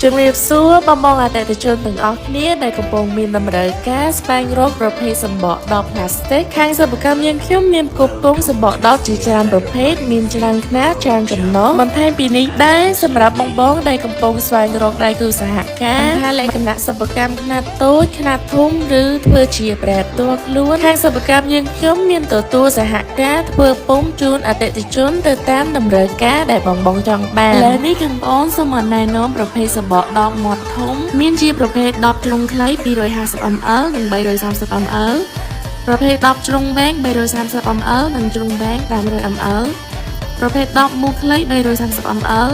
ជំរាបសួរបងប្អូនអតិថិជនទាំងអស់គ្នាដែលកំពុងមានតម្រូវការស្វែងរកប្រភេទសម្បកដបផ្លាស្ទិកខាងសិប្បកម្មយើងខ្ញុំមានគ្រប់គ្រងសម្បកដបជាច្រើនប្រភេទមានច្រើនខ្នាតច្រើនចំណុះបន្ថែមពីនេះដែរសម្រាប់បងប្អូនដែលកំពុងស្វែងរកដៃគូសហការថាលក្ខណៈសិប្បកម្មខ្នាតតូចខ្នាតធំឬធ្វើជាប្រែផ្ទាល់ខ្លួនខាងសិប្បកម្មយើងខ្ញុំមានទទួលសហការធ្វើពុម្ពជូនអតិថិជនទៅតាមតម្រូវការដែលបងប្អូនចង់បានឥឡូវនេះបងប្អូនសូមណែនាំប្រភេទសម្បកដបមាត់ធំមានជាប្រភេទដបជ្រុងខ្លី 250ml និង 330ml ប្រភេទដបជ្រុងវែង 330ml និងជ្រុងវែង 500ml ប្រភេទដបមូលខ្លី 330ml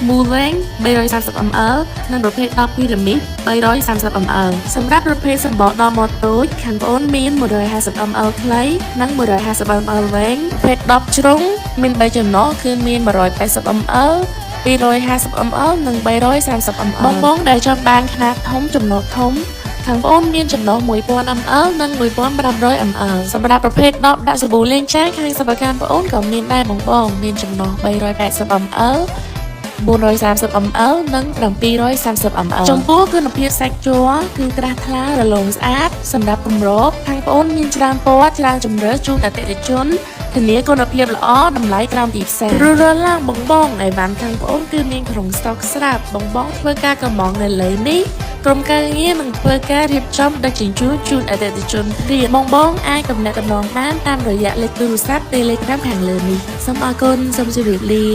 មូលវែង 330ml និងប្រភេទដបពីរ៉ាមីត 330ml សម្រាប់ប្រភេទសម្បកដបមាត់តូចខាងប្អូនមាន 150ml ខ្លីនិង 150ml វែងប្រភេទដបជ្រុងមាន3ចំណុះគឺមាន 180ml 250ml និង 330ml បងដែលចង់បានខ្នាតធំចំណុះធំខាងប្អូនមានចំណុះ 1000ml និង 1500ml សម្រាប់ប្រភេទដបដាក់សាប៊ូលេងចាយខាងសិប្បកម្មប្អូនក៏មានដែរបងមានចំណុះ 380ml 430ml និង 730ml ចំពោះគុណភាពសាច់ជ័រគឺក្រាស់ថ្លារលោងស្អាតសម្រាប់គម្របខាងប្អូនមានច្រើនពណ៌ច្រើនជម្រើសជូនអតិថិជនធានាគុណភាពល្អតម្លៃក្រោមទីផ្សាររលឡើងបងអីវ៉ាន់ខាងប្អូនគឺមានក្នុងស្តុកស្រាប់បងធ្វើការកម្មងនៅលើនេះក្រុមការងារនឹងធ្វើការរៀបចំដឹកជញ្ជូនជូនអតិថិជនព្រាមបងអាចទំនាក់ទំនងបានតាមរយៈលេខទូរស័ព្ទ Telegram ខាងលើនេះសូមអរគុណសូមជម្រាបលា